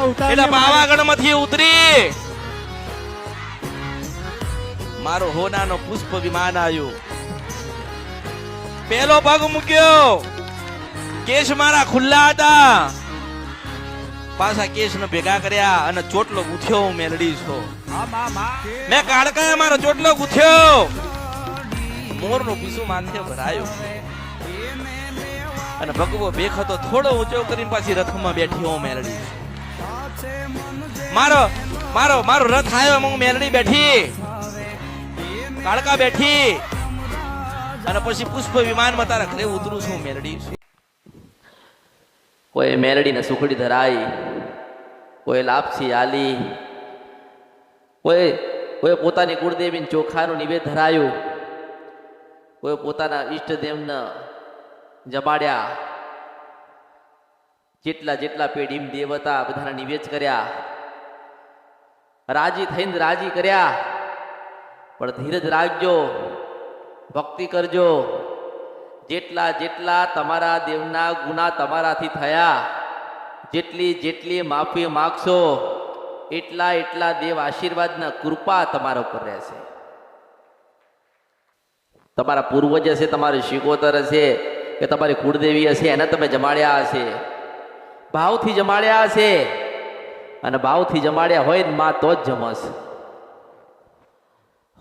એટલે પાવાગઢ માંથી ઉતરી મારો હોનાનો પુષ્પ વિમાન આવ્યું. પેલો પગ મૂક્યો, કેશ મારા ખુલ્લા હતા, પાછા કેશ ને ભેગા કર્યા અને ચોટલો ગુથ્યો. હું મેલડી છો, મેં કાળકાએ મારો ચોટલો ગુથ્યો, મોરનું પીસું માથે ભરાયું અને ભગવો બેખ હતો થોડો ઊંચો કરીને પાછી રથમાં બેઠી. હું મેલડી મારો મારો મારો રથ આવ્યો, હું મેલડી બેઠી, કાળકા બેઠી અને પછી પુષ્પ વિમાનમાં તારા ઘરે ઉતરું છું. મેલડી કોઈ મેલડીને સુખડી ધરાઈ, કોઈ લાપસી આલી, કોઈ પોતાની કુળદેવીને ચોખાનું નિવેદ ધરાયું, કોઈ પોતાના ઈષ્ટદેવને જમાડ્યા. જેટલા જેટલા પેઢી દેવતા બધાના નિવેદ કર્યા, રાજી થઈને રાજી કર્યા. પણ ધીરજ રાખજો, ભક્તિ કરજો. જેટલા જેટલા તમારા દેવના ગુના તમારાથી થયા, જેટલી જેટલી માફી માગશો એટલા એટલા દેવ આશીર્વાદના કૃપા તમારા ઉપર રહેશે. તમારા પૂર્વજ હશે, તમારી શિકોતર હશે કે તમારી કુળદેવી હશે, એને તમે જમાડ્યા હશે, ભાવથી જમાડ્યા હશે. અને ભાવથી જમાડ્યા હોય ને માં તો જ જમશ.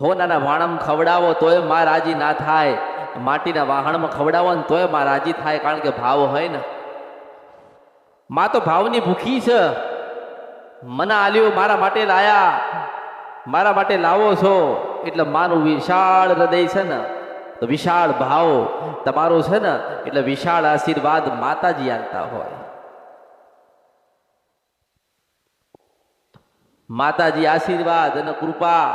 હોનાના વાણમ ખવડાવો તોય માં રાજી ના થાય, માટીના વાહણમાં ખવડાવો ને તોય માં રાજી થાય, કારણ કે ભાવ હોય ને. માં તો ભાવની ભૂખી છે. મને આલ્યું, મારા માટે લાયા, મારા માટે લાવો છો એટલે માનું વિશાળ હૃદય છે ને, તો વિશાળ ભાવ તમારો છે ને, એટલે વિશાળ આશીર્વાદ માતાજી આલતા હોય. માતાજી આશીર્વાદ અને કૃપા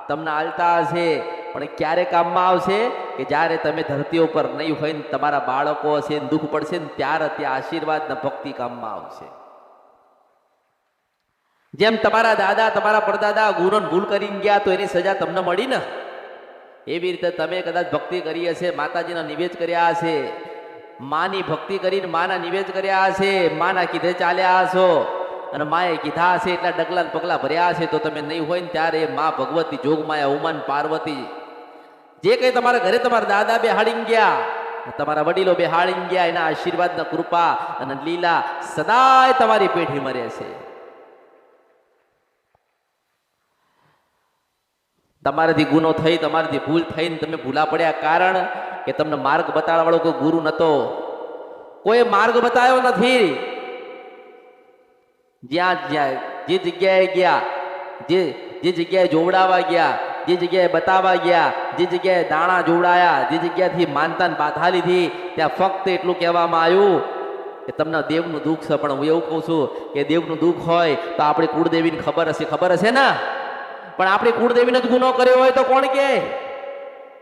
તમને આલતા હશે, પણ ક્યારે કામમાં આવશે કે જ્યારે તમે ધરતી ઉપર નહીં હોય ને તમારા બાળકો હશે ને દુઃખ પડશે ને ત્યારે ત્યાં આશીર્વાદ ને ભક્તિ કામમાં આવશે. જેમ તમારા દાદા તમારા પરદાદા ગુરુને ભૂલ કરીને ગયા તો એની સજા તમને મળી ને, એવી રીતે તમે કદાચ ભક્તિ કરી હશે, માતાજીના નિવેદ કર્યા હશે, માની ભક્તિ કરીને માના નિવેદ કર્યા હશે, માના કીધે ચાલ્યા હશો અને માએ કીધા હશે એટલા ડગલા પગલા ભર્યા હશે, તો તમે નહીં હોય ને ત્યારે મા ભગવતી, જોગમાયા, ઉમાન, પાર્વતી જે કંઈ તમારા ઘરે તમારા દાદા બેહાડીને ગયા, તમારા વડીલો બેહાડીને ગયા, એના આશીર્વાદના કૃપા અને લીલા સદાય તમારી પેઢીમાં રહેશે. તમારાથી ગુનો થઈ, તમારાથી ભૂલ થઈને તમે ભૂલા પડ્યા, કારણ કે તમને માર્ગ બતાવવા વાળો કોઈ ગુરુ નતો, કોઈ માર્ગ બતાવ્યો નથી. જ્યાં જ્યાં જે જગ્યાએ ગયા, જે જગ્યાએ જોવડાવવા ગયા, જે જગ્યાએ બતાવવા ગયા, જે જગ્યાએ દાણા જોવડાયા, જે જગ્યાથી માનતાને બાધા લીધી, ત્યાં ફક્ત એટલું કહેવામાં આવ્યું કે તમને દેવનું દુઃખ છે. પણ હું એવું કહું છું કે દેવનું દુઃખ હોય તો આપણી કુળદેવીને ખબર હશે ને, પણ આપણી કુળદેવીને જ ગુનો કર્યો હોય તો કોણ કે?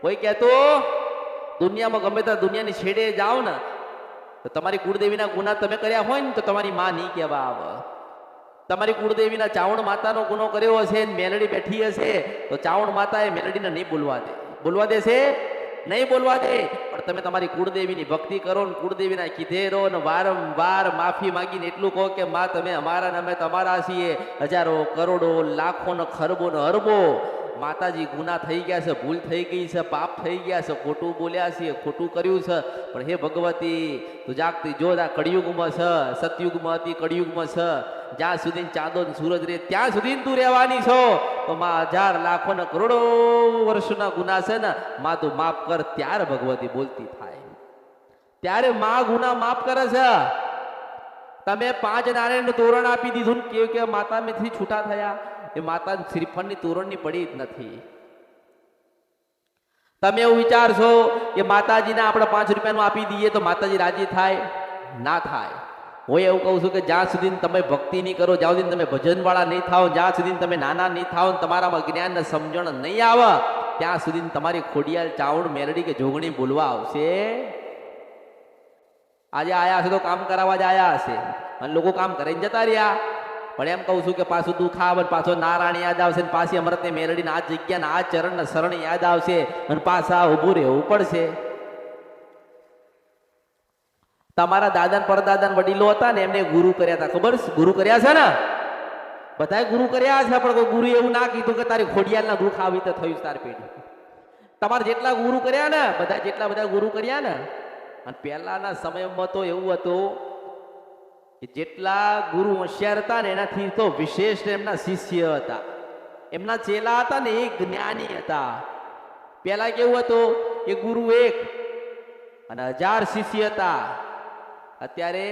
કોઈ કહેતો દુનિયામાં ગમે ત્યાં દુનિયાની છેડે જાઓ ને તો તમારી કુળદેવીના ગુના તમે કર્યા હોય ને તો તમારી માં નહીં કહેવા આવે. તમારી કુળદેવીના ચાવણ માતાનો ગુનો કર્યો હશે ને મેલડી બેઠી હશે તો ચાવણ માતાએ મેલડીને નહીં બોલવા દેશે, નહીં બોલવા દે. પણ તમે તમારી કુળદેવીની ભક્તિ કરો ને કુળદેવીના કીધે રહો ને વારંવાર માફી માંગીને એટલું કહો કે માં તમે અમારા ને અમે તમારા છીએ. હજારો કરોડો લાખો ને ખરબો ને અરબો માતાજી ગુના થઈ ગયા છે, ભૂલ થઈ ગઈ છે, પાપ થઈ ગયા છે, ખોટું બોલ્યા છે, ખોટું કર્યું છે. પણ હે ભગવતી, તું જાગતી જો, આ કળિયુગમાં છે, સતયુગમાં હતી, કળિયુગમાં છે, જ્યાં સુધી ચાંદો ને સૂરજ રહે ત્યાં સુધી તું રહેવાની છો. તો માં હજાર લાખો ને કરોડો વર્ષના ગુના છે ને, માં તું માફ કર. ત્યારે ભગવતી બોલતી થાય, ત્યારે માં ગુના માફ કરે છે. તમે 5 નારાયણ તોરણ આપી દીધું ને કે માતા મેથી છૂટા થયા, એ માતા શ્રીફળની તોરણની પડી જ નથી. તમે એવું વિચારશો કે માતાજીને આપણે 5 રૂપિયાનું આપી દઈએ તો માતાજી રાજી થાય? ના થાય. હું એવું કહું છું કે જ્યાં સુધી તમે ભક્તિ નહીં કરો, જ્યાં સુધી તમે ભજનવાળા નહીં થાવ, જ્યાં સુધી તમે નાના નહીં થાવ, તમારામાં જ્ઞાન ને સમજણ નહીં આવે, ત્યાં સુધી તમારી ખોડિયાલ, ચાવણ, મેલડી કે જોગણી બોલવા આવશે. આજે આયા હશે તો કામ કરાવવા જ આયા હશે અને લોકો કામ કરીને જતા રહ્યા. પણ એમ કહું છું કે પાછું દુઃખ આવે, પાછો નારાયણ યાદ આવશે, પાછી અમૃતની મેલડીને આ જગ્યાના આ ચરણ શરણ યાદ આવશે અને પાછા ઊભું રહેવું પડશે. તમારા દાદા પરદાદા વડીલો હતા ને એમને ગુરુ કર્યા હતા, ખબર છે? ગુરુ કર્યા છે ને, બધાએ ગુરુ કર્યા છે, પણ કોઈ ગુરુ એવું ના કીધું કે તારી ખોડિયાલના દુઃખ આવી તો થયું તારી પેઢી. તમારે જેટલા ગુરુ કર્યા ને, બધા ગુરુ કર્યા ને, અને પહેલાના સમયમાં તો એવું હતું કે જેટલા ગુરુ હોશિયાર હતા ને એનાથી તો વિશેષ એમના શિષ્ય હતા, એમના ચેલા હતા ને એ જ્ઞાની હતા. પહેલા કેવું હતું કે ગુરુ એક અને 1000 શિષ્ય હતા. અત્યારે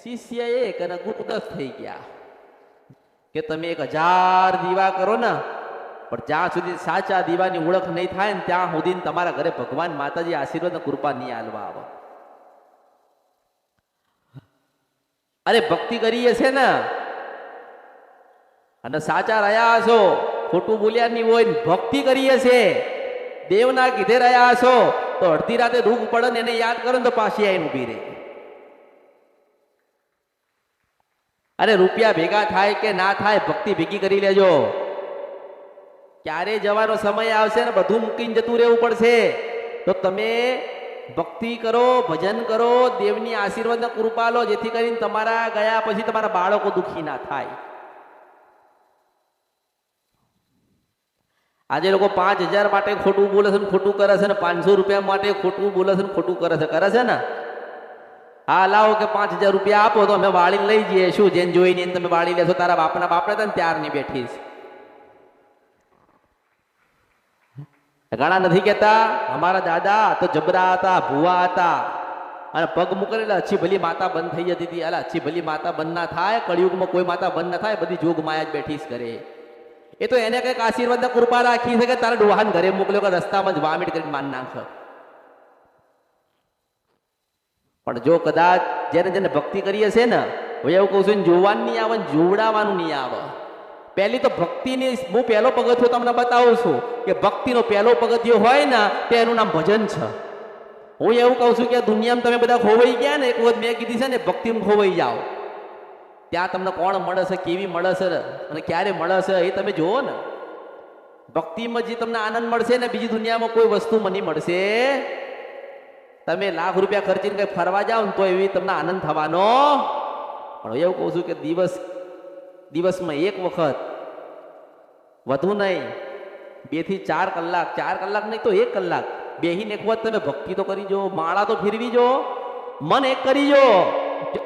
શિષ્ય એક અને ગુરુ 10 થઈ ગયા. કે તમે 1000 દીવા કરો ને, પણ જ્યાં સુધી સાચા દીવાની ઓળખ નહીં થાય ને ત્યાં સુધી તમારા ઘરે ભગવાન માતાજી આશીર્વાદ ને કૃપા નહીં આલવા આવે. અરે ભક્તિ કરીએ છે ને અને સાચા રહ્યા છો, ખોટું બોલ્યા નહીં હોય, ભક્તિ કરીએ છે, દેવના કીધે રહ્યા છો, તો અડધી રાતે દુઃખ પડે ને એને યાદ કરો ને તો પાછી આવીને ઊભી રહે. અરે રૂપિયા ભેગા થાય કે ના થાય, ભક્તિ ભેગી કરી લેજો. ક્યારે જવાનો સમય આવશે ને બધું મૂકીને જતું રહેવું પડશે, તો તમે ભક્તિ કરો, ભજન કરો, દેવની આશીર્વાદ ને કૃપા લો, જેથી કરીને તમારા ગયા પછી તમારા બાળકો દુઃખી ના થાય. આજે લોકો 5000 માટે ખોટું બોલે છે ને ખોટું કરે છે ને, 500 રૂપિયા માટે ખોટું બોલે છે ને ખોટું કરે છે ને. હા લાવો કે 5000 રૂપિયા આપો તો અમે વાળી લઈ જઈએ. શું જેને જોઈને તમે વાળી લેશો? તારા બાપના બાપને હતા ને ત્યારની બેઠીશ. ઘણા નથી કેતા અમારા દાદા તો જબરા હતા, ભુવા હતા, અને પગ મૂકેલા અચ્છી ભલી માતા બંધ થઈ જતી હતી. અલા અચ્છી ભલી માતા બંધ ના થાય, કળિયુગમાં કોઈ માતા બંધ ના થાય, બધી જોગ માયા જ બેઠી કરે. એ તો એને કઈક આશીર્વાદ કૃપા રાખી છે કે તારા ડોહાન ઘરે મોકલ્યો કે રસ્તામાં જ વામિટ કરીને માન નાખ. પણ જો કદાચ જેને જેને ભક્તિ કરીએ છે ને, હવે એવું કહું છું, જોવાનું નહીં આવે, જોવડાવવાનું નહીં આવે. પહેલી તો ભક્તિની હું પહેલો પગથિયો તમને બતાવું છું કે ભક્તિનો પહેલો પગથિયો હોય ને તે એનું નામ ભજન છે. હું એવું કહું છું કે દુનિયામાં તમે બધા ખોવાઈ ગયા ને, એક વખત મેં કીધી છે ને ભક્તિમાં ખોવાઈ જાઓ. ત્યાં તમને કોણ મળે છે, કેવી મળે છે અને ક્યારે મળે છે એ તમે જુઓ ને. ભક્તિમાં જે તમને આનંદ મળશે ને બીજી દુનિયામાં કોઈ વસ્તુ નહીં મળશે. તમે લાખ રૂપિયા ખર્ચીને કંઈ ફરવા જાઓ ને તો એવી તમને આનંદ થવાનો. પણ એવું કહું છું કે દિવસમાં એક વખત, વધુ નહીં 2 થી 4 કલાક, 4 કલાક નહીં તો 1 કલાક બેહીને એક વખત તમે ભક્તિ તો કરી જો, માળા તો ફેરવી જો, મન એક કરી જો.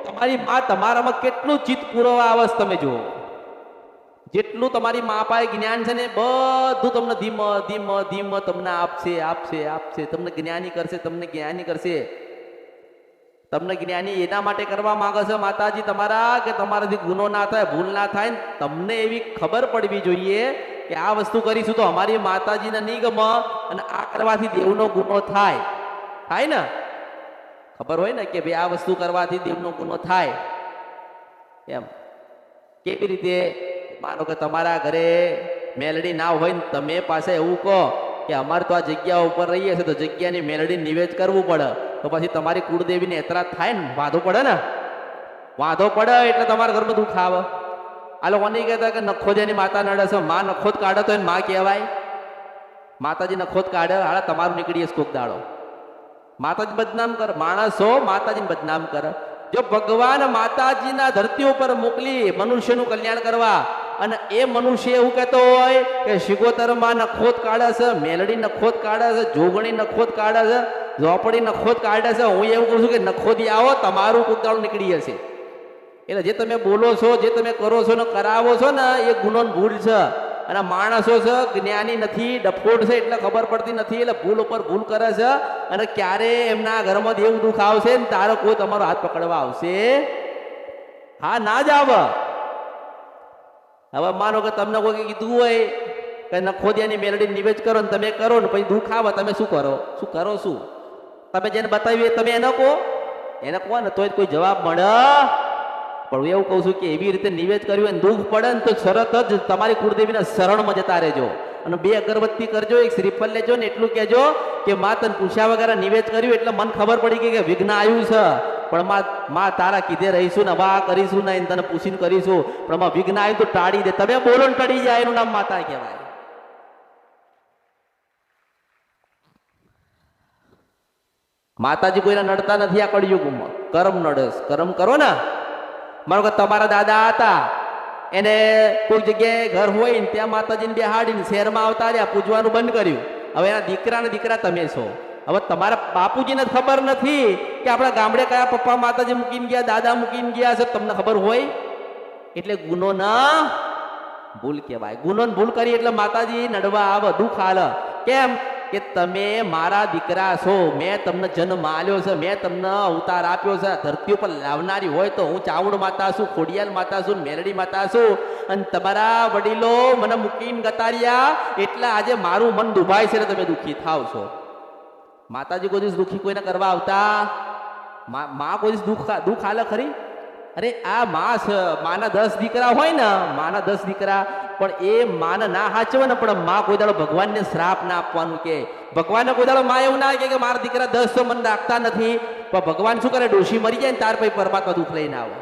તમારી માં તમારામાં કેટલું ચિત્ત પૂરવા આવે તમે જુઓ. જેટલું તમારી મા પાસે જ્ઞાન છે ને બધું તમને ધીમે ધીમે ધીમે તમને આપશે આપશે આપશે. તમને જ્ઞાની કરશે, તમને જ્ઞાની કરશે. તમને જ્ઞાની એના માટે કરવા માંગે છે માતાજી તમારા કે તમારાથી ગુનો ના થાય, ભૂલ ના થાય. તમને એવી ખબર પડવી જોઈએ કે આ વસ્તુ કરીશું તો અમારી માતાજીને નહીં ગમે અને આ કરવાથી દેવનો ગુનો થાય. થાય ને ખબર હોય ને કે ભાઈ આ વસ્તુ કરવાથી દેવનો ગુનો થાય. એમ કેવી રીતે? માનો કે તમારા ઘરે મેલડી ના હોય ને તમે પાસે એવું કહો કે અમારે તો આ જગ્યા ઉપર રહીએ છીએ તો જગ્યાની મેલડી નિવેદ કરવું પડે, તો પછી તમારી કુળદેવીને એતરાજ થાય ને, વાંધો પડે ને. વાંધો પડે એટલે તમારા ઘરમાં દુઃખ આવે. આ લોકો નહીં કહેતા કે નખોદિયાની માતા નડે છે, માં નખોદ કાઢે તો એને માં કહેવાય. માતાજી નખોદ કાઢે, હાડા તમારું નીકળીએ કોક દાડો. માતાજી બદનામ કરે, માણસો માતાજીને બદનામ કરે. જો ભગવાન માતાજીના ધરતી ઉપર મોકલી મનુષ્યનું કલ્યાણ કરવા, અને એ મનુષ્ય એવું કહેતો હોય કે શિગોતરમાં નખોદ કાઢે છે, મેલડી નખોદ કાઢે છે, જોગણી નખોદ કાઢે છે, ઝોપડી નખોદ કાઢે છે, હું એવું કહું છું કે નખોદી આવો તમારું કુદાળું નીકળી જશે. એટલે જે તમે બોલો છો, જે તમે કરો છો ને કરાવો છો ને એ ગુનો ભૂલ છે. અને માણસો છે જ્ઞાની નથી, ડફોડ છે એટલે ખબર પડતી નથી, એટલે ભૂલ ઉપર ભૂલ કરે છે. અને ક્યારે એમના ઘરમાં એવું દુઃખ આવશે ને તારો કોઈ તમારો હાથ પકડવા આવશે? હા ના જ આવે. હવે માનો કે તમને કોઈ કીધું હોય કે નખોદિયાની મેલડી નિવેદ કરો ને તમે કરો ને પછી દુઃખ આવે, તમે શું કરો? શું તમે જેને બતાવ્યું તમે એને કહો ને તો કોઈ જવાબ મળે. પણ એવું કહું છું કે એવી રીતે નિવેદ કર્યું અને દુઃખ પડે ને તો તરત જ તમારી કુળદેવીના શરણમાં જતા રહેજો અને 2 અગરબત્તી કરજો, 1 શ્રીફળ લેજો ને એટલું કહેજો કે માં તને પૂછ્યા વગર નિવેદ કર્યું એટલે મને ખબર પડી ગઈ કે વિઘ્ન આવ્યું છે, પણ માં તારા કીધે રહીશું ને વા કરીશું ને તને પૂછીને કરીશું, પણ માં વિઘ્ન આવ્યું તો ટાળી દે. તમે બોલો ને ટળી જાય, એનું નામ માતા કહેવાય. માતાજી કોઈને નડતા નથી આ કળિયુગમાં. કર્મ નડસ. કર્મ કરો ને. માનો કે તમારા દાદા હતા, એને કોઈ જગ્યાએ ઘર હોય ને ત્યાં માતાજીને બેહાડીને શહેરમાં આવતા રહ્યા, પૂજવાનું બંધ કર્યું. હવે એના દીકરા તમે છો. હવે તમારા બાપુજીને ખબર નથી કે આપણા ગામડે કયા પપ્પા માતાજી મૂકીને ગયા, દાદા મૂકીને ગયા છે, તમને ખબર હોય. એટલે ગુનો ના ભૂલ કહેવાય. ગુનો ભૂલ કરી એટલે માતાજી નડવા આવે, દુઃખ આલે. કેમ કે તમે મારા દીકરા છો, મેં તમને જન્મ આલ્યો છે, મેં તમને અવતાર આપ્યો છે. ધરતી ઉપર લાવનારી હોય તો હું ચાવડ માતા છું, ખોડિયાલ માતા છું, મેરડી માતા છું. અને તમારા વડીલો મને મૂકીને ગતાર્યા એટલે આજે મારું મન દુભાય છે ને તમે દુઃખી થાવ છો. માતાજી કોઈ દિવસ દુઃખી કોઈને કરવા આવતા? માં કોઈ દિવસ દુઃખ આલે ખરી? અરે આ માં છે, માના 10 દીકરા હોય ને, માના 10 દીકરા, પણ એ માને ના હાચવે ને, પણ માં કોઈ દાડો ભગવાનને શ્રાપ ના આપવાનું કે. ભગવાનને કોઈ દાડો માં એવું ના કે મારા દીકરા 10 તો મને રાખતા નથી. પણ ભગવાન શું કરે, ડોશી મરી જાય ને ત્યાર પછી પરમાત્મા દુઃખ લઈને આવે.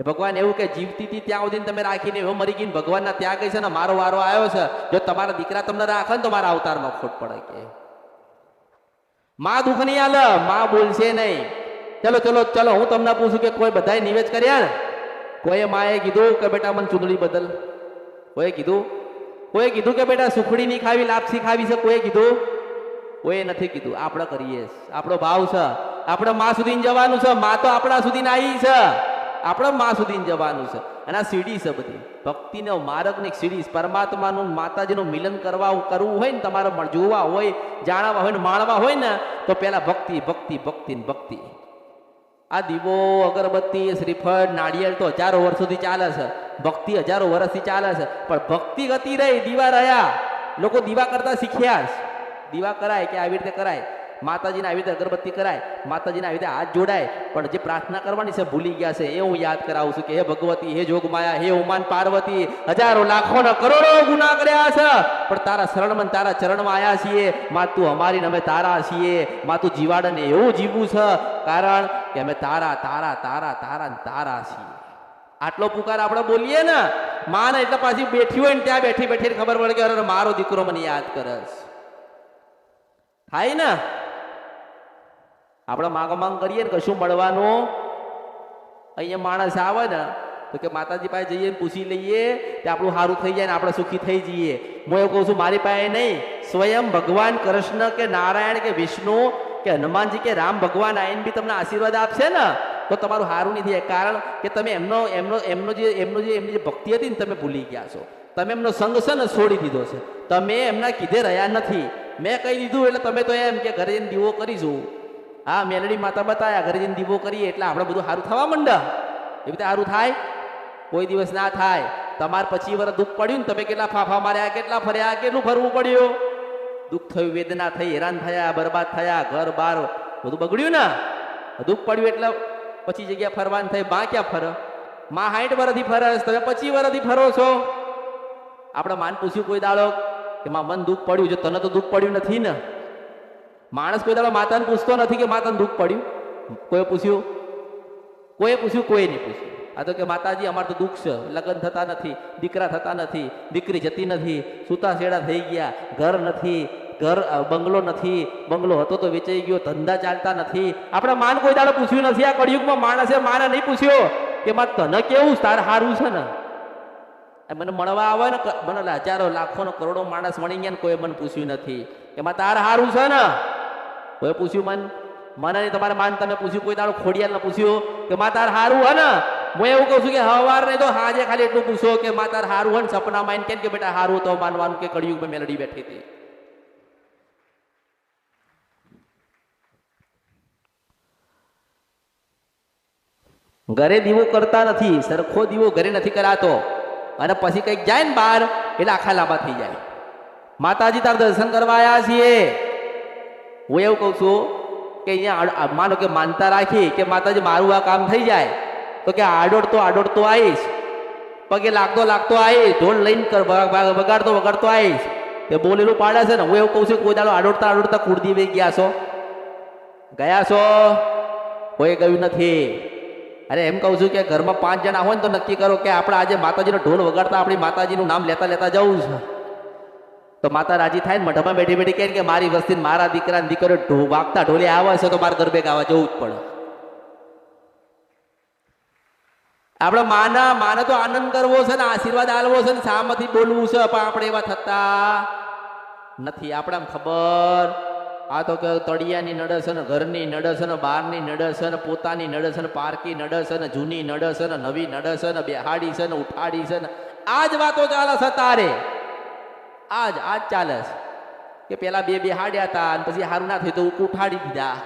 ભગવાન એવું કે જીવતી હતી ત્યાં સુધી તમે રાખીને એવો મરી ગઈ, ભગવાનના ત્યાં ગઈ છે ને મારો વારો આવ્યો છે, જો તમારા દીકરા તમને રાખે ને તો મારા અવતારમાં ખોટ પડે કે. માં દુઃખ નહીં આલે, માં બોલશે નહીં. ચલો ચલો ચલો હું તમને પૂછું કે કોઈ બધાએ નિવેદ કર્યા ને? કોઈએ માએ કીધું કે બેટા મને ચૂંદડી બદલ? કોઈએ કીધું કે બેટા સુખડી નહીં ખાવી, લાપસી ખાવી છે? કોઈએ કીધું? કોઈએ નથી કીધું. આપણે કરીએ, આપણો ભાવ છે. આપણે માં સુધી જવાનું છે. માં તો આપણા સુધી આવી છે, આપણે માં સુધી જવાનું છે. અને આ સીડી છે બધી ભક્તિનો માર્ગની સીડી. પરમાત્માનું માતાજીનું મિલન કરવું હોય ને, તમારે જોવા હોય, જાણવા હોય ને માણવા હોય ને, તો પેલા ભક્તિ ભક્તિ ભક્તિ ભક્તિ. આ દીવો, અગરબત્તી, શ્રીફળ, નાળિયેર તો હજારો વર્ષોથી ચાલે છે. ભક્તિ હજારો વર્ષથી ચાલે છે. પણ ભક્તિ ગતિ રહી, દીવા રહ્યા. લોકો દીવા કરતા શીખ્યા. દીવા કરાય કે આવી રીતે કરાય, માતાજીને આવી રીતે અગરબત્તી કરાય, માતાજીને આવી રીતે હાથ જોડાય, પણ જે પ્રાર્થના કરવાની છે ભૂલી ગયા છે. એ હું યાદ કરાવું છું કે હે ભગવતી, હે જોગમાયા, હે ઉમાન પાર્વતી, હજારો લાખો ને કરોડો ગુના કર્યા છે, પણ તારા શરણમાં તારા ચરણમાં આવ્યા છીએ. માં તું અમારી ને અમે તારા છીએ. માં તું જીવાડને એવું જીવવું છે, કારણ કે અમે તારા તારા તારા તારા તારા છીએ. આટલો પુકાર આપણે બોલીએ ને માં, એટલે પાછી બેઠી હોય ને ત્યાં બેઠી બેઠી ખબર પડે કે અરે મારો દીકરો મને યાદ કરે થાય ને. આપણે માંગ કરીએ ને કશું મળવાનું, અહીંયા માણસ આવે ને તો કે માતાજી પાસે જઈએ ને પૂછી લઈએ કે આપણું સારું થઈ જાય ને આપણે સુખી થઈ જઈએ. હું એવું કહું છું મારી પાસે નહીં, સ્વયં ભગવાન કૃષ્ણ કે નારાયણ કે વિષ્ણુ કે હનુમાનજી કે રામ ભગવાન આવીને બી તમને આશીર્વાદ આપશે ને તો તમારું સારું નહીં થાય. કારણ કે તમે એમની જે ભક્તિ હતી ને તમે ભૂલી ગયા છો. તમે એમનો સંગ છે ને છોડી દીધો છે. તમે એમના કીધે રહ્યા નથી. મેં કહી દીધું એટલે તમે તો એમ કે ઘરે જઈને દીવો કરીશું. હા, મેલડી માતા બતાવ્યા, ઘરે જઈને દીવો કરીએ એટલે આપણે બધું સારું થવા માંડે. એ રીતે સારું થાય? કોઈ દિવસ ના થાય. તમારે 25 વર્ષ દુઃખ પડ્યું ને, તમે કેટલા ફાફા માર્યા, કેટલા ફર્યા, કેટલું ફરવું પડ્યું, દુઃખ થયું, વેદના થઈ, હેરાન થયા, બરબાદ થયા, ઘર બાર બધું બગડ્યું ને. દુઃખ પડ્યું એટલે પછી જગ્યા ફરવાની થઈ. માં ક્યાં ફરે? માં 60 વર્ષથી ફરે, તમે 25 વર્ષથી ફરો છો. આપણે માન પૂછ્યું કોઈ દાડો કે માં મન દુઃખ પડ્યું છે? તને તો દુઃખ પડ્યું નથી ને. માણસ કોઈ દાડો માતાને પૂછતો નથી કે માતાને દુઃખ પડ્યું. કોઈ પૂછ્યું? કોઈ નહીં પૂછ્યું. આ તો કે માતાજી અમારે તો દુઃખ છે, લગ્ન થતા નથી, દીકરા થતા નથી, દીકરી જતી નથી, સૂતા શેડા થઈ ગયા, ઘર નથી, બંગલો નથી, બંગલો હતો તો વેચાઈ ગયો, ધંધા ચાલતા નથી. આપણે માન કોઈ દાડો પૂછ્યું નથી. આ કળિયુગમાં માણસે માને નહીં પૂછ્યો કે માં તને કેવું તાર સારું છે ને. મને મળવા આવે ને, મને હજારો લાખો ને કરોડો માણસ મળી ગયા ને કોઈ મને પૂછ્યું નથી કે માં તાર સારું છે ને. કોઈ પૂછ્યું? મને નહીં. તમારે માન તમે પૂછ્યું કોઈ દાડો? ખોડિયાલને પૂછ્યું કે માં તાર સારું હે ને? હું એવું કહું છું કે હવાર નહીં તો હાજે ખાલી એટલું પૂછો કે માં તાર સારું હે ને? સપનામાં એને કેમ કે બેટા સારું તો માનવાનું કે કળિયુગમાં મેલડી બેઠી હતી. ઘરે દીવો કરતા નથી, સરખો દીવો ઘરે નથી કરાતો, અને પછી કંઈક જાય ને બહાર એટલે આખા લાંબા થઈ જાય. માતાજી તાર દર્શન કરવા આવ્યા છીએ. હું એવું કહું છું કે અહીંયા માનો કે માનતા રાખી કે માતાજી મારું આ કામ થઈ જાય તો કે આડોડતો આવીશ, પગે લાગતો આવીશ, ઢોલ લઈને વગાડતો આવીશ. તે બોલેલું પાડે છે ને. હું એવું કહું છું કોઈ દાડો આડોડતા કુળદીવે ગયા છો? કોઈ ગયું નથી. અરે એમ કહું છું કે ઘરમાં 5 જણા હોય ને તો નક્કી કરો કે આપણે આજે માતાજીનો ઢોલ વગાડતા આપણી માતાજીનું નામ લેતા જવું છે. તો માતા રાજી થાય ને મઢમાં બેઠી બેઠી કહે કે મારી વસ્તી મારા દીકરા દીકરો વાગતા ઢોલે આવે છે તો મારે ગરબે ગાવા જવું જ પડે. આપણે માને તો આનંદ કરવો છે ને આશીર્વાદ આલવો છે ને સામેથી બોલવું છે, પણ આપણે એવા થતા નથી. આપણે આમ ખબર આ તો કે તળિયાની નડે છે ને ઘરની નડે છે ને બહારની નડે છે ને પોતાની નડે છે ને પારકી નડે છે ને જૂની નડે છે ને નવી નડે છે ને બેહાડી છે ને ઉઠાડી છે ને આ જ વાતો ચાલે છે તારે. આજ ચાલે છે કે પેલા બેહાડ્યા હતા અને પછી સારું ના થયું તો ઉઠાડી દીધા,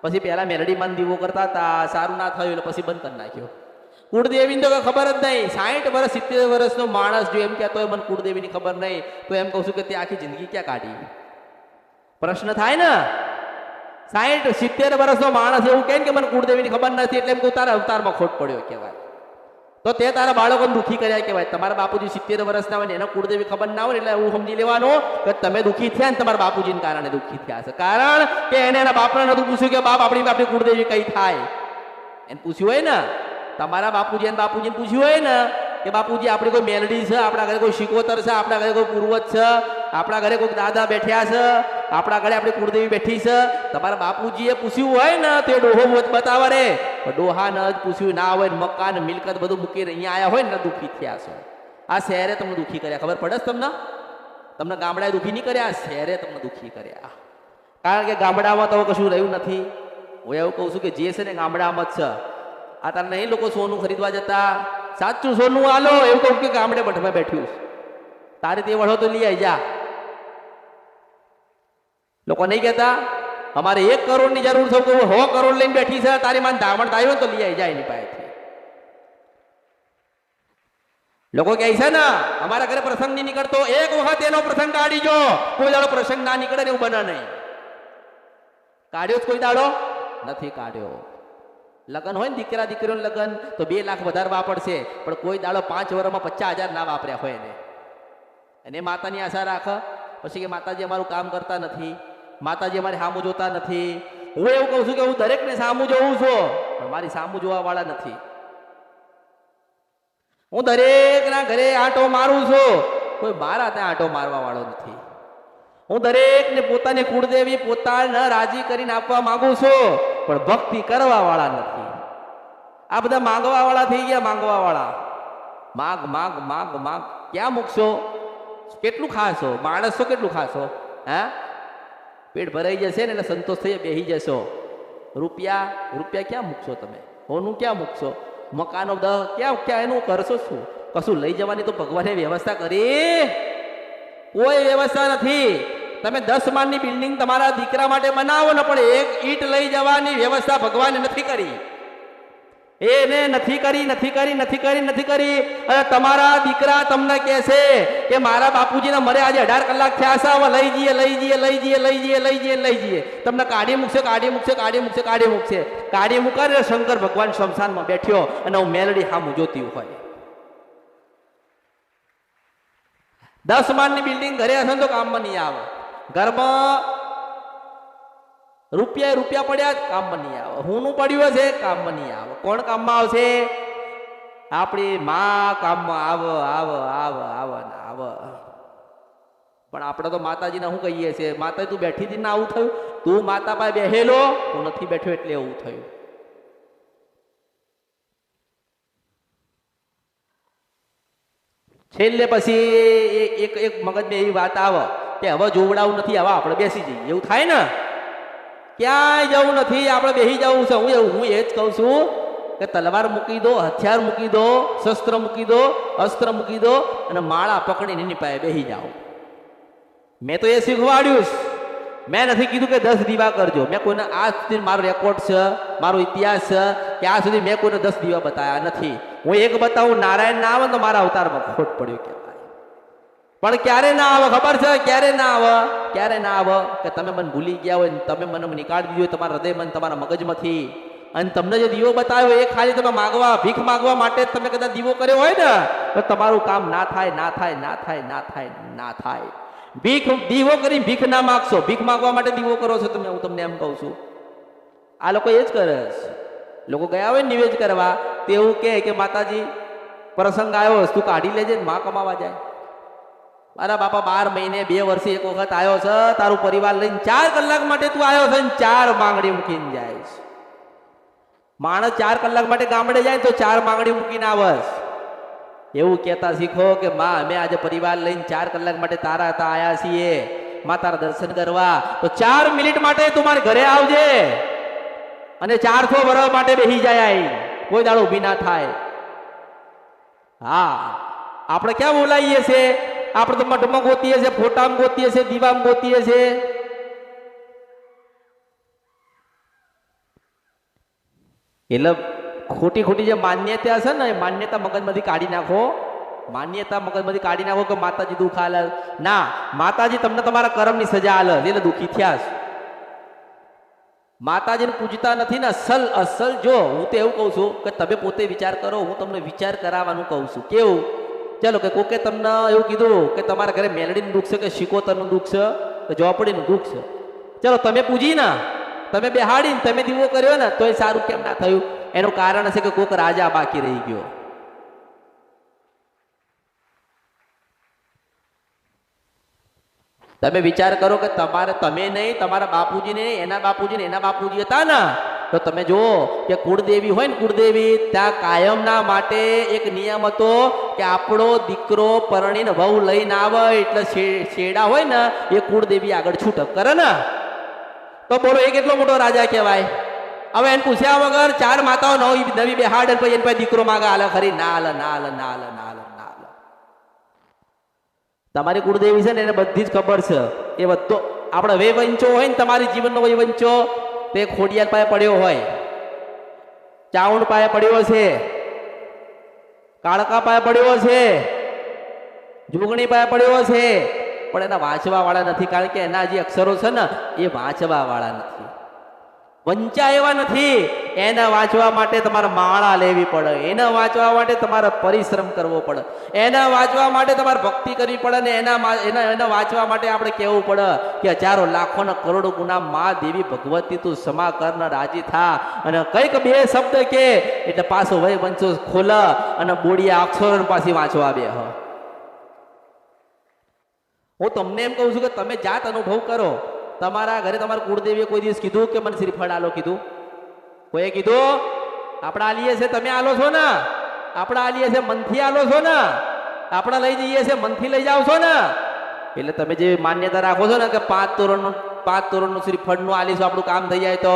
પછી પેલા મેરડીમાં દીવો કરતા હતા, સારું ના થયું એટલે પછી બંધ કરી નાખ્યો. કુળદેવીને તો ખબર જ નહીં. 60 વર્ષ 70 વર્ષનો માણસ જો એમ કહેતો હોય મને કુળદેવીની ખબર નહીં, તો એમ કહું છું કે તે આખી જિંદગી ક્યાં કાઢી? પ્રશ્ન થાય ને. 60 70 વર્ષનો માણસ એવું કહે કે મને કુળદેવીની ખબર નથી એટલે એમ કહું તારા અવતારમાં ખોટ પડ્યો કહેવાય. તો તે તારા બાળકોને દુઃખી કર્યા કહેવાય. તમારા બાપુજી 70 વર્ષના હોય ને એને કુળદેવી ખબર ના હોય એટલે એવું સમજી લેવાનું કે તમે દુઃખી થયા ને તમારા બાપુજીને કારણે દુઃખી થયા છે. કારણ કે એને એના બાપને નતું પૂછ્યું કે બાપ આપણી કુળદેવી કઈ થાય. એને પૂછ્યું હોય ને, તમારા બાપુજીને પૂછ્યું હોય ને કે બાપુજી આપણી કોઈ મેલડી છે, આપણા ઘરે કોઈ શિકોતર છે, આપણા ઘરે કોઈ પૂર્વજ છે, આપણા ઘરે કોઈ દાદા બેઠ્યા છે, આપણા ઘરે આપણી કુળદેવી બેઠી છે. તમારા બાપુજીએ પૂછ્યું હોય ને તે ડોહો બતાવે રે, ડોહા ન જ પૂછ્યું ના હોય ને મકાન મિલકત બધું મૂકીને અહીંયા આવ્યા હોય ને દુઃખી થયા છે. આ શહેરે તમને દુઃખી કર્યા ખબર પડે છે તમને ગામડાએ દુઃખી નહીં કર્યા, શહેરે તમને દુઃખી કર્યા. કારણ કે ગામડામાં તો કશું રહ્યું નથી. હું એવું કહું છું કે જે છે ને ગામડામાં જ છે. આ તાર નહીં લોકો સોનું ખરીદવા જતા, સાચું સોનું આલો એવું કહું કે ગામડે મઠમાં બેઠ્યું તારે તે વળો તો લઈ આવી જા. લોકો નહીં કહેતા અમારે 1 કરોડની જરૂર છે, 100 કરોડ લઈને બેઠી છે, તારી માન ધામણ થાય તો લઈ આવી જાય એની પાસેથી. લોકો કહે છે ને અમારા ઘરે પ્રસંગ નહીં નીકળતો, એક વખત એનો પ્રસંગ કાઢી જો, કોઈ દાડો પ્રસંગ ના નીકળે ને એવું બને નહીં. કાઢ્યો કોઈ દાડો નથી કાઢ્યો. લગ્ન હોય ને દીકરા દીકરીઓનું લગ્ન તો 2 લાખ વધારે વાપરશે, પણ કોઈ દાડો 5 વર્ષમાં 50,000 ના વાપર્યા હોય એને. અને માતાની આશા રાખે પછી કે માતાજી અમારું કામ કરતા નથી, માતાજી અમારી સામું જોતા નથી. હું એવું કહું છું કે હું દરેકને સામું જોઉં છું, પણ મારી સામું જોવા વાળા નથી. હું દરેકના ઘરે આંટો મારું છું, કોઈ મારા ત્યાં આંટો મારવા વાળો નથી. હું દરેકને પોતાની કુળદેવી પોતાને રાજી કરીને આપવા માંગુ છું, પણ ભક્તિ કરવા વાળા નથી. આ બધા માંગવા વાળા થઈ ગયા. માંગવા વાળા માગ માગ માગ માગ ક્યાં મૂકશો? કેટલું ખાશો? માણસો કેટલું ખાશો? હા, પેટ ભરાઈ જશે ને એટલે સંતોષ થઈ બેસી જશો. રૂપિયા ક્યાં મૂકશો તમે? હોનું ક્યાં મૂકશો? મકાનો ક્યાં એનું કરશો શું? કશું લઈ જવાની તો ભગવાને વ્યવસ્થા કરી? કોઈ વ્યવસ્થા નથી. તમે 10 માળની બિલ્ડિંગ તમારા દીકરા માટે બનાવો ને, પણ 1 ઈંટ લઈ જવાની વ્યવસ્થા ભગવાને નથી કરી. એને નથી કરી. અને તમારા દીકરા તમને કહેશે કે મારા બાપુજીને મરે આજે 18 કલાક થયા છે, હવે લઈ જઈએ. તમને કાઢી મૂકશે. કાઢી મૂકે શંકર ભગવાન શમશાનમાં બેઠ્યો અને હું મેલડી સામું જોતી હોય. 10 માળની બિલ્ડિંગ ઘરે હશે તો કામમાં નહીં આવે. ઘરમાં રૂપિયા પડ્યા કામમાં નહીં આવે. હુંનું પડ્યું હશે કામમાં નહીં આવે. કોણ કામમાં આવશે? આપણી માં કામમાં આવ. પણ આપણે તો માતાજીને શું કહીએ છીએ? માતા તું બેઠી હતી ને આવું થયું? તું માતા પાસે બેહેલો, તું નથી બેઠ્યો એટલે એવું થયું. છેલ્લે પછી એક મગજમાં એવી વાત આવે કે હવે જોવડાવું નથી, હવે આપણે બેસી જઈએ. એવું થાય ને? ક્યાંય જવું નથી, આપણે બેસી જવું છે. હું એ જ કહું છું કે તલવાર મૂકી દો, હથિયાર મૂકી દો, શસ્ત્ર મૂકી દો, અસ્ત્ર મૂકી દો અને માળા પકડીને એની પાસે બેસી જાઓ. મેં તો એ શીખવાડ્યું. મેં નથી કીધું કે 10 દીવા કરજો. મેં કોઈને આજ સુધી મારો રેકોર્ડ છે, મારો ઇતિહાસ છે કે આજ સુધી મેં કોઈને 10 દીવા બતાવ્યા નથી. હું એક બતાવું, નારાયણ ના આવે તો મારા અવતારમાં ખોટ પડ્યો કહેવાય. પણ ક્યારે ના આવે ખબર છે? ક્યારે ના આવે કે તમે મને ભૂલી ગયા હોય, તમે મને નીકાળી દીધું હોય તમારા હૃદયમાં, તમારા મગજમાંથી. અને તમને જે દીવો બતાવ્યો એ ખાલી તમે ભીખ માગવા માટે જ તમે કદાચ દીવો કર્યો હોય ને તો તમારું કામ ના થાય. દીવો કરી ભીખ ના માગશો. ભીખ માગવા માટે દીવો કરો છો તમે. હું તમને એમ કહું છું, આ લોકો એ જ કરે છે. લોકો ગયા હોય નિવેદ કરવા તે એવું કે માતાજી પ્રસંગ આવ્યો તું કાઢી લેજે, માં કમાવા જાય. મારા બાપા 12 મહિને 2 વર્ષે એક વખત આવ્યો છે, તારું પરિવાર લઈને 4 કલાક માટે તું આવ્યો છે ને 4 માંગણી મૂકીને જાય છે. માણસ 4 કલાક માટે ગામડે જાય તો 4 માંગણી મૂકીને આવસ. એવું કહેતા શીખો કે માં અમે આજે પરિવાર લઈને 4 કલાક માટે તારા હતા આયા છીએ, માં તારા દર્શન કરવા, તો 4 મિનિટ માટે તું મારે ઘરે આવજે અને 400 વર્ષ માટે બેસી જાય, કોઈ દાડો ઊભી ના થાય. હા, આપણે ક્યાં બોલાવીએ છીએ? આપણે તો મઠમાં ગોતીએ છીએ, ફોટામાં ગોતીએ છીએ, દીવામાં ગોતીએ છીએ. એટલે ખોટી ખોટી જે માન્યતા છે ને એ માન્યતા મગજમાંથી કાઢી નાખો. માન્યતા મગજમાંથી કાઢી નાખો કે માતાજી દુઃખ આલે. ના, માતાજી તમને તમારા કર્મની સજા આલે એટલે દુઃખી થયા છે. માતાજીને પૂજતા નથી ને અસલ જો હું તો એવું કહું છું કે તમે પોતે વિચાર કરો, હું તમને વિચાર કરાવવાનું કહું છું. કેવું? ચાલો કે કોકે તમને એવું કીધું કે તમારા ઘરે મેલડીનું દુઃખ છે કે શિકોતરનું દુઃખ છે કે ઝોપડીનું દુઃખ છે. ચલો તમે પૂજી ના, તમે બેહાડીને તમે દીવો કર્યો ને તોય સારું કેમ ના થયું? એનું કારણ છે કે કોક રાજા બાકી રહી ગયો. તમે વિચાર કરો કે તમારે તમે નહીં, તમારા બાપુજી નહીં, એના બાપુજી ને એના બાપુજી હતા ને, તો તમે જુઓ કે કુળદેવી હોય ને કુળદેવી, ત્યાં કાયમના માટે એક નિયમ હતો કે આપણો દીકરો પરણીને વહુ લઈને આવે એટલે શેડા હોય ને એ કુળદેવી આગળ છૂટક કરે ને. તો બોલો એ કેટલો મોટો રાજા કહેવાય? હવે એને પૂછ્યા વગર 4 માતાઓ નવી બેહાડ પછી એને પાસે દીકરો માગે આલે ખરી? ના આલે, ના આલે, ના આલે, ના આલે, ના આલે. તમારી કુળદેવી છે ને એને બધી જ ખબર છે. એ બધો આપણે વૈવંચો હોય ને, તમારી જીવનનો વૈવંચો તે ખોડિયાર પાસે પડ્યો હોય, ચાઉંડ પાસે પડ્યો છે, કાળકા પાસે પડ્યો છે, જોગણી પાસે પડ્યો છે, પણ એના વાંચવા વાળા નથી. કારણ કે એના જે અક્ષરો છે ને એ વાંચવા વાળા નથી, વંચા એવા નથી. એના વાંચવા માટે તમારે માળા લેવી પડે, એના વાંચવા માટે તમારે પરિશ્રમ કરવો પડે, એના વાંચવા માટે તમારે ભક્તિ કરવી પડે ને એના વાંચવા માટે આપણે કહેવું પડે કે હજારો લાખોના કરોડો ગુના મા દેવી ભગવતી તું ક્ષમા કર ને રાજી થા. અને કંઈક 2 શબ્દ કે એટલે પાછો વય વંચો ખોલ અને બોડિયા અક્ષરો પાછી વાંચવા બે. હું તમને એમ કહું છું કે તમે જાત અનુભવ કરો. તમારા ઘરે તમારા કુળદેવીએ કોઈ દિવસ કીધું કે મને શ્રીફળ આલો? કીધું? કોઈએ કીધું? આપણે આલીએ છે, તમે આલો છો ને? આપણે આલીએ છે મનથી આલો છો ને? આપણે લઈ જઈએ છે મનથી લઈ જાઓ છો ને? એટલે તમે જે માન્યતા રાખો છો ને કે 5 તોરણનું શ્રીફળનું આલીશું આપણું કામ થઈ જાય, તો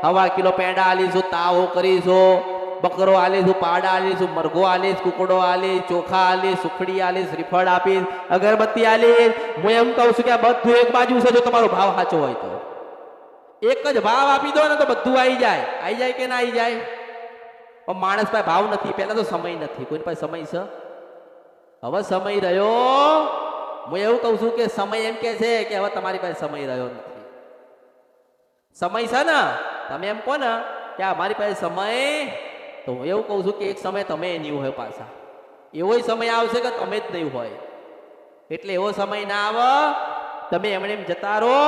1.5 કિલો પેંડા આલીશું, તાવો કરીશું, બકરો આલીશું, પાડા આલીશું, મરઘો આલીશ, કુકડો આલીશ, ચોખા આલીશ, સુખડી આલીશ, શ્રીફળ આપીશ, અગરબત્તી આલીશ. હું એમ કહું છું કે આ બધું એક બાજુ છે. જો તમારો ભાવ સાચો હોય તો એક જ ભાવ આપી દો ને તો બધું આવી જાય કે ના આવી જાય? પણ માણસ પાસે ભાવ નથી. પહેલા તો સમય નથી, કોઈની પાસે સમય છે? હવે સમય રહ્યો. હું એવું કહું છું કે સમય એમ કે છે કે હવે તમારી પાસે સમય રહ્યો નથી. સમય છે ને, તમે એમ કહો ને કે અમારી પાસે સમય, તો હું એવું કહું છું કે એક સમય તમે નહીં હોય, પાછા એવો સમય આવશે કે તમે જ નહીં હોય. એટલે એવો સમય ના આવે તમે એમને જતા રહો,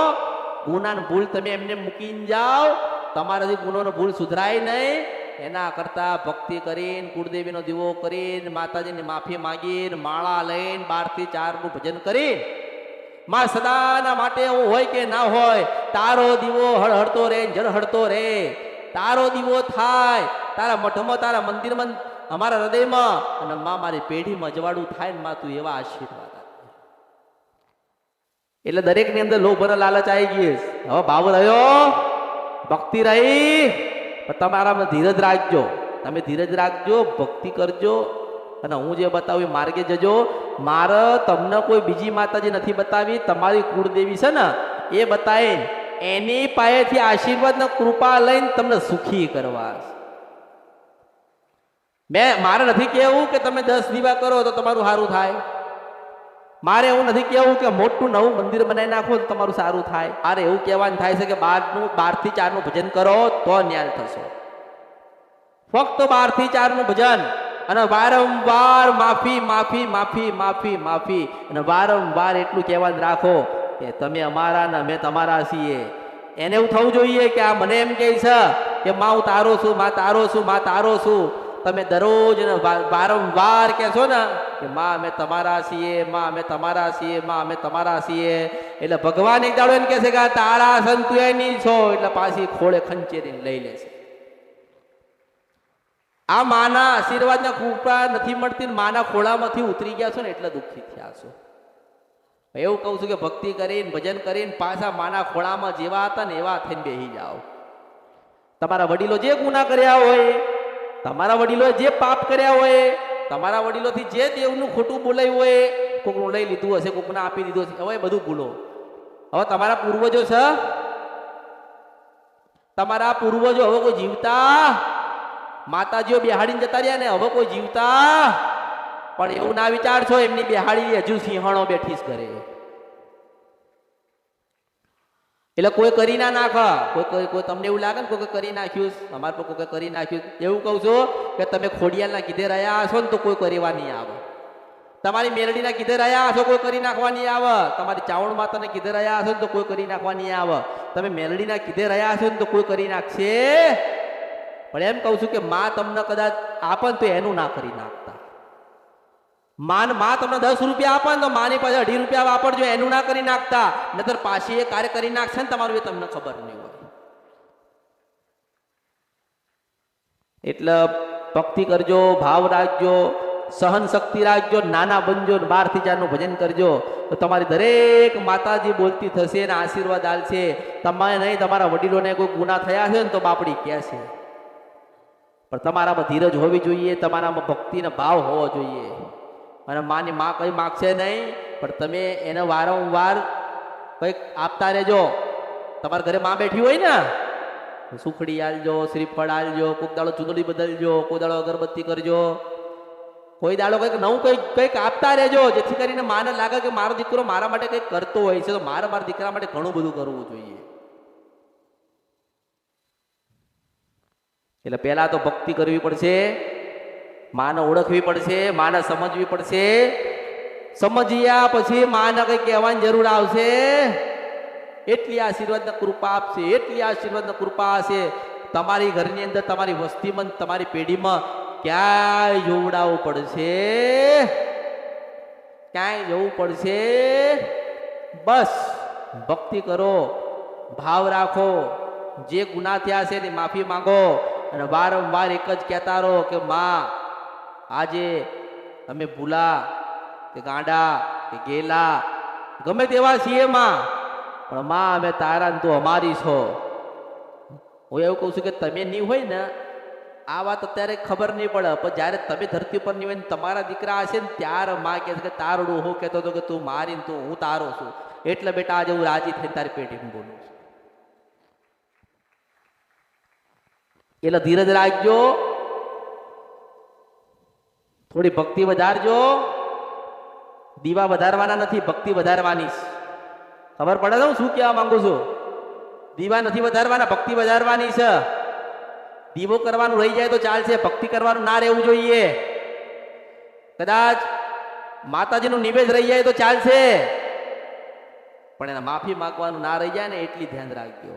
ગુનાનો ભૂલ તમે એમને મૂકીને જાઓ, તમારાથી ગુનોનો ભૂલ સુધરાય નહીં. એના કરતા ભક્તિ કરીને, કુળદેવીનો દીવો કરીને, માતાજીની માફી માગીને, માળા લઈને 12 થી 4 નું ભજન કરીને, માં સદાના માટે એવું હોય કે ના હોય, તારો દીવો હળહળતો રે, ઝળહળતો રે. તારો દીવો થાય તારા મઠમાં, તારા મંદિરમાં, અમારા હૃદયમાં, અને માં મારી પેઢીમાં જવાડું થાય ને માં તું એવા આશીર્વાદ. એટલે દરેકની અંદર લોભ અને લાલચ આવી ગઈ. હવે ભાવ રહ્યો, ભક્તિ રહી, તમારામાં ધીરજ રાખજો. તમે ધીરજ રાખજો, ભક્તિ કરજો, અને હું જે બતાવું માર્ગે જજો. મારે તમને કોઈ બીજી માતાજી નથી બતાવી, તમારી કુળદેવી છે ને એ બતાવી, એની પાસેથી આશીર્વાદ ને કૃપા લઈને તમને સુખી કરવા. મારે નથી કહેવું કે તમે 10 દીવા કરો તો તમારું સારું થાય. મારે એવું નથી કહેવું કે મોટું નવું મંદિર બનાવી નાખો તો તમારું સારું થાય. મારે એવું કહેવાનું થાય છે કે 12 થી 4 નું ભજન કરો તો ન્યાય થશે. ફક્ત 12 થી 4 નું ભજન અને વારંવાર માફી માફી માફી માફી માફી, અને વારંવાર એટલું કહેવાનું રાખો કે તમે અમારા ને અમે તમારા છીએ. એને એવું થવું જોઈએ કે આ મને એમ કહે છે કે માં હું તારો છું, માં તારો છું, માં તારો છું. તમે દરરોજ વારંવાર કહેશો ને કે માં અમે તમારા છીએ, માં અમે તમારા છીએ, માં અમે તમારા છીએ, એટલે ભગવાન એક દાડો એમ કહેશે કે આ તારા સંતુયાની છો, એટલે પાછી ખોળે ખંચેરીને લઈ લેશે. આ માના આશીર્વાદના કૃપા નથી મળતી, માના ખોળામાંથી ઉતરી ગયા છો ને એટલે દુઃખી થયા છો. એવું કહું છું કે ભક્તિ કરીને ભજન કરીને પાછા માના ખોળામાં જેવા હતા ને એવા થઈને બેસી જાઓ. તમારા વડીલો જે ગુના કર્યા હોય, તમારા વડીલોએ જે પાપ કર્યા હોય, તમારા વડીલોથી જે દેવનું ખોટું બોલાયું હોય, કોકનું લઈ લીધું હશે, કોકને આપી દીધું હશે, હવે બધું ભૂલો. હવે તમારા પૂર્વજો છે, તમારા પૂર્વજો હવે કોઈ જીવતા, માતાજીઓ બેહાડીને જતા રહ્યા ને હવે કોઈ જીવતા, પણ એવું ના વિચારશો એમની બેહાડી હજુ સિંહણો બેઠી જ કરે. એટલે કોઈ કરી ના નાખ, કોઈ તમને એવું લાગે ને કોઈ કરી નાખ્યું, અમારે પર કોઈ કરી નાખ્યું, એવું કહું છું કે તમે ખોડિયાલના કીધે રહ્યા હશો ને તો કોઈ કરવા નહીં આવે. તમારી મેલડીના કીધે રહ્યા હશો કોઈ કરી નાખવા નહીં આવે. તમારી ચાવણ માતાને કીધે રહ્યા હશો ને તો કોઈ કરી નાખવા નહીં આવે. તમે મેલડીના કીધે રહ્યા હશો ને તો કોઈ કરી નાખશે. પણ એમ કહું છું કે માં તમને કદાચ આપે તો એનું ના કરી નાખતા. માં તમને 10 રૂપિયા આપે તો માની પાસે 2.5 રૂપિયા વાપરજો, એનું ના કરી નાખતા. નતર પાછી એ કાર્ય કરી નાખશે ને તમારું, એ તમને ખબર નહીં હોય. એટલે ભક્તિ કરજો, ભાવ રાખજો, સહન શક્તિ રાખજો, નાના બનજો, 12 થી 4 નું ભજન કરજો તો તમારી દરેક માતાજી બોલતી થશે ને આશીર્વાદ આલશે. તમારે નહીં, તમારા વડીલોને કોઈ ગુના થયા છે ને તો બાપડી કહે છે, પણ તમારામાં ધીરજ હોવી જોઈએ, તમારામાં ભક્તિનો ભાવ હોવો જોઈએ. અને માની માં કઈ માગશે નહીં, પણ તમે એને વારંવાર કંઈક આપતા રહેજો. તમારા ઘરે માં બેઠી હોય ને, સુખડી આલજો, શ્રીફળ આલજો, કોઈક દાડો ચૂંદડી બદલજો, કોઈ દાડો અગરબત્તી કરજો, કોઈ દાડો કંઈક નવું કંઈક આપતા રહેજો, જેથી કરીને માને લાગે કે મારો દીકરો મારા માટે કંઈક કરતો હોય છે, તો મારા દીકરા માટે ઘણું બધું કરવું જોઈએ. એટલે પહેલા તો ભક્તિ કરવી પડશે, માને ઓળખવી પડશે, માને સમજવી પડશે. સમજ્યા પછી માને કંઈ કહેવાની જરૂર આવશે. એટલી આશીર્વાદની કૃપા આપશે, એટલી આશીર્વાદની કૃપા હશે. તમારી ઘરની અંદર, તમારી વસ્તીમાં, તમારી પેઢીમાં ક્યાંય જોવડાવવું પડશે, ક્યાંય જવું પડશે. બસ ભક્તિ કરો, ભાવ રાખો, જે ગુના થયા છે એની માફી માંગો અને વારંવાર એક જ કહેતા રહો કે માં આજે અમે ભૂલા કે ગાંડા કે ગેલા ગમે તેવા છીએ માં, પણ માં અમે તારા ને તું અમારી છો. હું એવું કહું છું કે તમે નહીં હોય ને આ વાત અત્યારે ખબર નહીં પડે, પણ જ્યારે તમે ધરતી પર નહીં હોય ને તમારા દીકરા હશે ને ત્યારે માં કહે છે કે તારડું હું કહેતો હતો કે તું મારી તું હું તારો છું, એટલે બેટા આજે હું રાજી થઈને તારી પેટીમાં બોલું છું. એટલે ધીરજ રાખજો, થોડી ભક્તિ વધારજો. દીવા વધારવાના નથી, ભક્તિ વધારવાની. ખબર પડે ને હું શું કહેવા માંગુ છું? દીવા નથી વધારવાના, ભક્તિ વધારવાની છે. દીવો કરવાનું રહી જાય તો ચાલશે, ભક્તિ કરવાનું ના રહેવું જોઈએ. કદાચ માતાજીનું નિવેદ રહી જાય તો ચાલશે, પણ એના માફી માંગવાનું ના રહી જાય ને એટલી ધ્યાન રાખજો.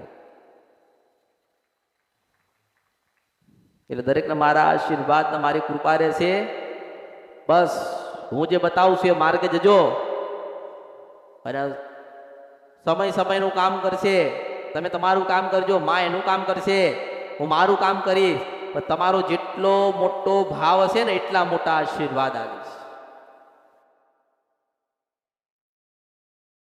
એટલે દરેકને મારા આશીર્વાદ ને મારી કૃપા રહેશે. બસ હું જે બતાવું છું એ માર્ગે જજો, અને સમય સમયનું કામ કરશે. તમે તમારું કામ કરજો, માં એનું કામ કરશે, હું મારું કામ કરીશ. પણ તમારો જેટલો મોટો ભાવ હશે ને એટલા મોટા આશીર્વાદ આવીશ.